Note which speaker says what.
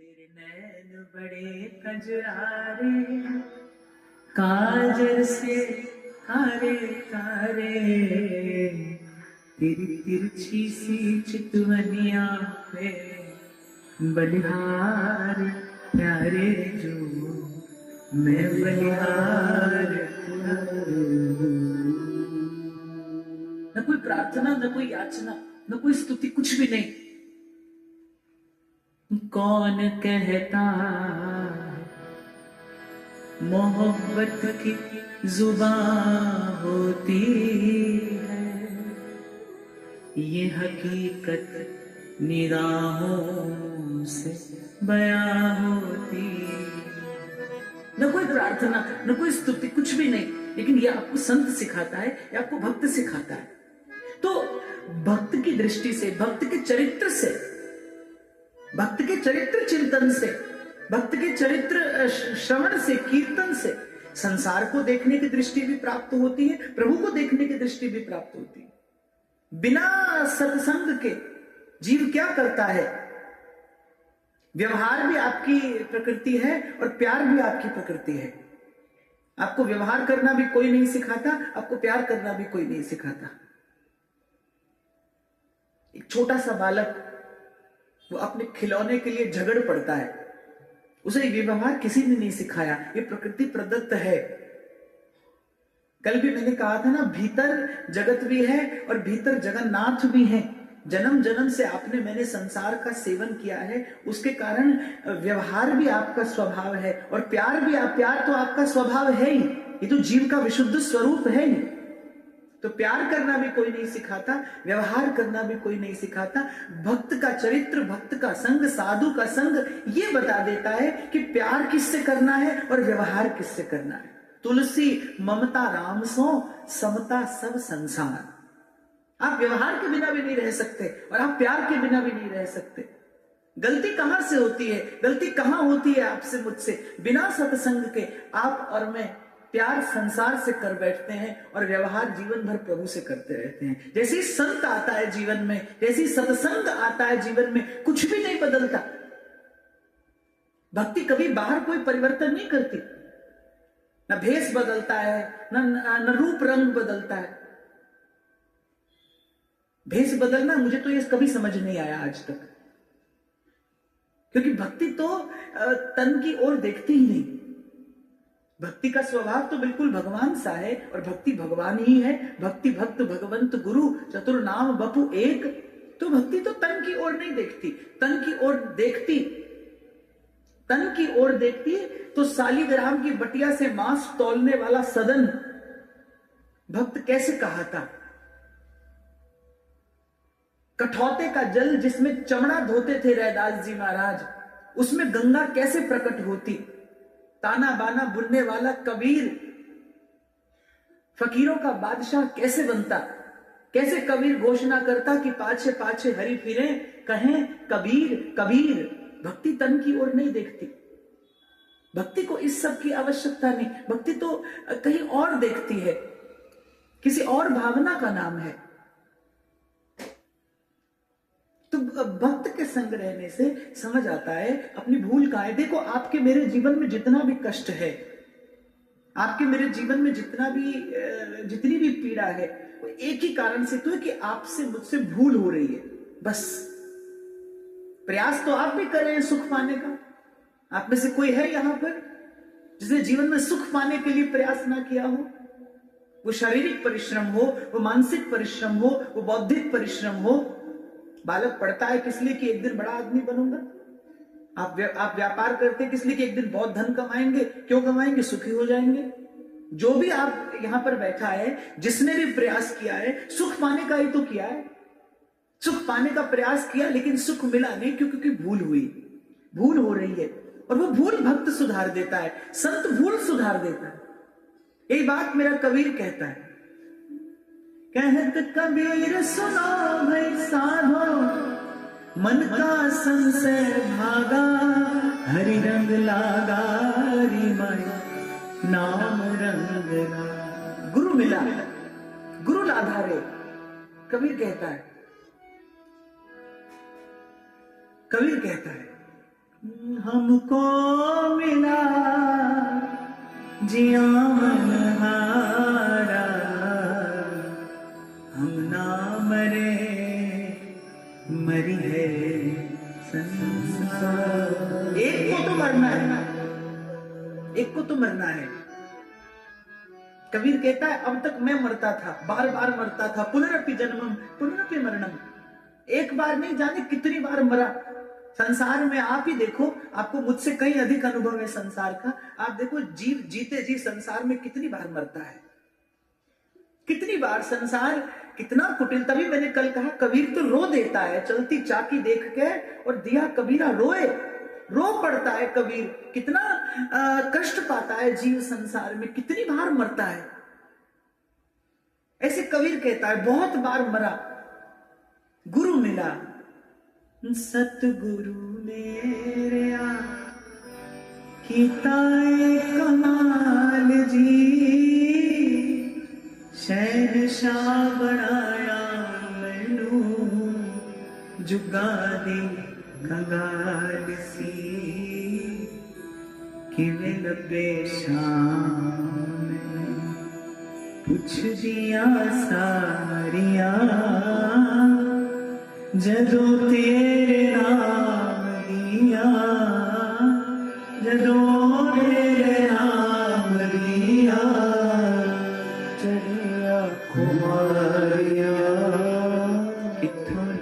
Speaker 1: तेरे नैन बड़े कजरारे, काजल से कारे कारे, तेरी तिरछी सी चितवनिया पे बलिहार प्यारे जो मैं बलिहार न कोई प्रार्थना, न कोई याचना, न कोई स्तुति, कुछ भी नहीं। कौन कहता मोहब्बत की जुबान होती है, ये हकीकत निगाहों से बयां होती। न कोई प्रार्थना, न कोई स्तुति, कुछ भी नहीं, लेकिन ये आपको संत सिखाता है, ये आपको भक्त सिखाता है। तो भक्त की दृष्टि से, भक्त के चरित्र से, भक्त के चरित्र चिंतन से, भक्त के चरित्र श्रवण से, कीर्तन से संसार को देखने की दृष्टि भी प्राप्त होती है, प्रभु को देखने की दृष्टि भी प्राप्त होती है। बिना सत्संग के जीव क्या करता है? व्यवहार भी आपकी प्रकृति है और प्यार भी आपकी प्रकृति है। आपको व्यवहार करना भी कोई नहीं सिखाता, आपको प्यार करना भी कोई नहीं सिखाता। एक छोटा सा बालक वो अपने खिलौने के लिए झगड़ पड़ता है, उसे व्यवहार किसी ने नहीं सिखाया, ये प्रकृति प्रदत्त है। कल भी मैंने कहा था ना, भीतर जगत भी है और भीतर जगन्नाथ भी है। जन्म जन्म से आपने मैंने संसार का सेवन किया है, उसके कारण व्यवहार भी आपका स्वभाव है और प्यार भी, प्यार तो आपका स्वभाव है ही, ये तो जीव का विशुद्ध स्वरूप है ही। तो प्यार करना भी कोई नहीं सिखाता, व्यवहार करना भी कोई नहीं सिखाता। भक्त का चरित्र, भक्त का संग, साधु का संग ये बता देता है कि प्यार किससे करना है और व्यवहार किससे करना है। तुलसी ममता राम सो, समता सब संसार। आप व्यवहार के बिना भी नहीं रह सकते और आप प्यार के बिना भी नहीं रह सकते। गलती कहां से होती है? गलती कहां होती है आपसे मुझसे? बिना सत्संग के आप और मैं प्यार संसार से कर बैठते हैं और व्यवहार जीवन भर प्रभु से करते रहते हैं। जैसे ही संत आता है जीवन में, जैसे ही सत्संग आता है जीवन में, कुछ भी नहीं बदलता। भक्ति कभी बाहर कोई परिवर्तन नहीं करती, न भेष बदलता है, न रूप रंग बदलता है। भेष बदलना मुझे तो ये कभी समझ नहीं आया आज तक, क्योंकि भक्ति तो तन की ओर देखती ही नहीं। भक्ति का स्वभाव तो बिल्कुल भगवान सा है और भक्ति भगवान ही है। भक्ति भक्त भगवंत गुरु चतुर नाम बपु एक। तो भक्ति तो तन की ओर नहीं देखती, तन की ओर देखती, तन की ओर देखती है तो सालीग्राम की बटिया से मांस तौलने वाला सदन भक्त कैसे कहाता? कठौते का जल जिसमें चमड़ा धोते थे रैदास जी महाराज, उसमें गंगा कैसे प्रकट होती? ताना बाना बुनने वाला कबीर फकीरों का बादशाह कैसे बनता? कैसे कबीर घोषणा करता कि पाछे पाछे हरि फिरे, कहें कबीर कबीर। भक्ति तन की ओर नहीं देखती, भक्ति को इस सब की आवश्यकता नहीं। भक्ति तो कहीं और देखती है, किसी और भावना का नाम है। तो भक्त के संग रहने से समझ आता है अपनी भूल कहां है। देखो, आपके मेरे जीवन में जितना भी कष्ट है, आपके मेरे जीवन में जितनी भी पीड़ा है, वो एक ही कारण से तो है कि आपसे मुझसे भूल हो रही है। बस प्रयास तो आप भी कर रहे हैं सुख पाने का। आप में से कोई है यहां पर जिसने जीवन में सुख पाने के लिए प्रयास ना किया हो? वो शारीरिक परिश्रम हो, वो मानसिक परिश्रम हो, वो बौद्धिक परिश्रम हो। बालक पढ़ता है किस लिए कि एक दिन बड़ा आदमी बनूंगा। आप व्यापार करते हैं किस लिए कि एक दिन बहुत धन कमाएंगे। क्यों कमाएंगे? सुखी हो जाएंगे। जो भी आप यहां पर बैठा है, जिसने भी प्रयास किया है, सुख पाने का ही तो किया है। सुख पाने का प्रयास किया लेकिन सुख मिला नहीं, क्योंकि भूल हुई, भूल हो रही है। और वो भूल भक्त सुधार देता है, संत भूल सुधार देता है। यही बात मेरा कबीर कहता है, कहत कबीर सुनो भाई साधो, मन का संशय भागा, हरि रंग लागा री माई, नाम रंग ला। गुरु मिला, गुरु लाधारे, कबीर कहता है। कबीर कहता है हमको मिला जिया मन हारा, हम ना मरे मरी है संसार। एक को तो मरना है, एक को तो मरना है। कबीर कहता है अब तक मैं मरता था, बार बार मरता था, पुनरपि जन्मम पुनरपि मरणम। एक बार नहीं जाने कितनी बार मरा। संसार में आप ही देखो, आपको मुझसे कहीं अधिक अनुभव है संसार का। आप देखो जीव जीते जी संसार में कितनी बार मरता है, कितनी बार। संसार कितना कुटिल। तभी मैंने कल कहा कबीर तो रो देता है चलती चाकी देख के, और दिया कबीरा रोए, रो पड़ता है कबीर। कितना कष्ट पाता है जीव संसार में, कितनी बार मरता है। ऐसे कबीर कहता है बहुत बार मरा। गुरु मिला सतगुरु मेरे किताए कमाल जी, शहनशाह बनाया मैनू जुगा दी कंगाल सी, किवें लबे शाम पुछ दिया सारिया जदों तेरे नाम